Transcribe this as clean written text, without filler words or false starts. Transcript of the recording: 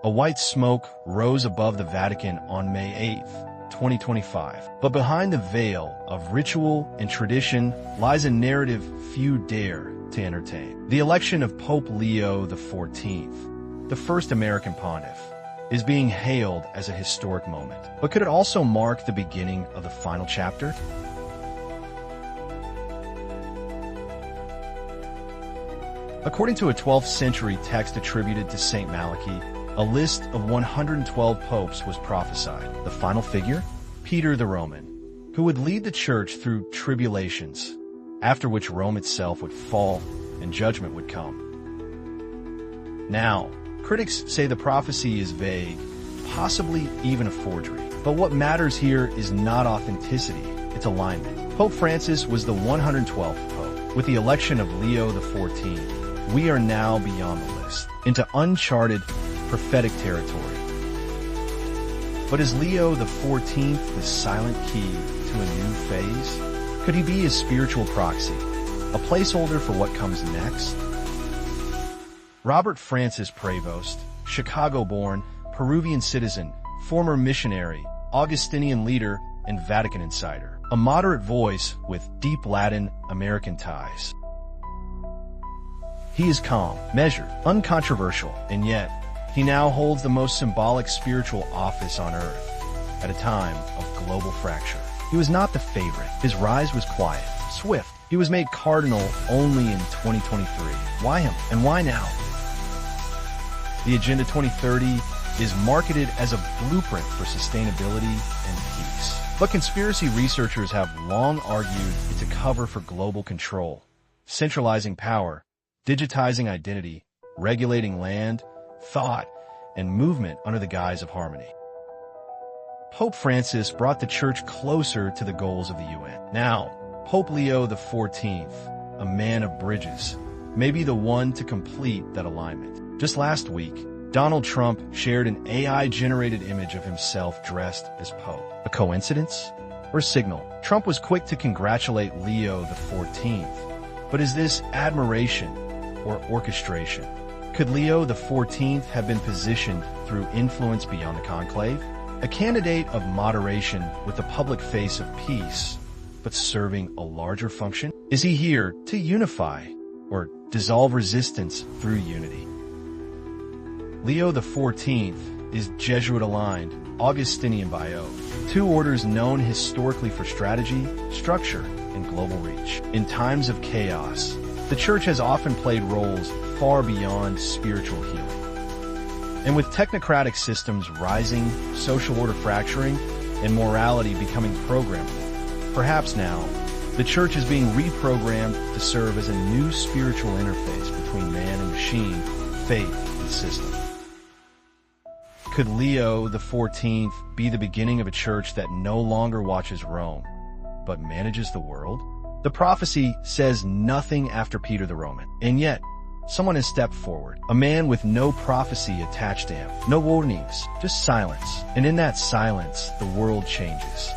A white smoke rose above the Vatican on May 8th, 2025. But behind the veil of ritual and tradition lies a narrative few dare to entertain. The election of Pope Leo XIV, the first American pontiff, is being hailed as a historic moment. But could it also mark the beginning of the final chapter? According to a 12th century text attributed to Saint Malachi, a list of 112 popes was prophesied. The final figure? Peter the Roman, who would lead the church through tribulations, after which Rome itself would fall and judgment would come. Now, critics say the prophecy is vague, possibly even a forgery. But what matters here is not authenticity, it's alignment. Pope Francis was the 112th pope. With the election of Leo XIV, we are now beyond the list, into uncharted prophetic territory. But is Leo XIV the silent key to a new phase? Could he be a spiritual proxy, a placeholder for what comes next? Robert Francis Prevost, Chicago-born, Peruvian citizen, former missionary, Augustinian leader, and Vatican insider. A moderate voice with deep Latin American ties. He is calm, measured, uncontroversial, and yet he now holds the most symbolic spiritual office on earth at a time of global fracture. He was not the favorite. His rise was quiet, swift. He was made cardinal only in 2023. Why him? And why now? The Agenda 2030 is marketed as a blueprint for sustainability and peace. But conspiracy researchers have long argued it's a cover for global control, centralizing power, digitizing identity, regulating land, thought, and movement under the guise of harmony. Pope Francis brought the church closer to the goals of the UN. Now, Pope Leo XIV, a man of bridges, may be the one to complete that alignment. Just last week, Donald Trump shared an AI-generated image of himself dressed as Pope. A coincidence or a signal? Trump was quick to congratulate Leo XIV, but is this admiration or orchestration? Could Leo XIV have been positioned through influence beyond the Conclave? A candidate of moderation with a public face of peace, but serving a larger function? Is he here to unify or dissolve resistance through unity? Leo XIV is Jesuit-aligned, Augustinian by oath, two orders known historically for strategy, structure, and global reach. In times of chaos, the Church has often played roles far beyond spiritual healing. And with technocratic systems rising, social order fracturing, and morality becoming programmable, perhaps now, the Church is being reprogrammed to serve as a new spiritual interface between man and machine, faith and system. Could Leo XIV be the beginning of a church that no longer watches Rome, but manages the world? The prophecy says nothing after Peter the Roman, and yet, someone has stepped forward. A man with no prophecy attached to him, no warnings, just silence. And in that silence, the world changes.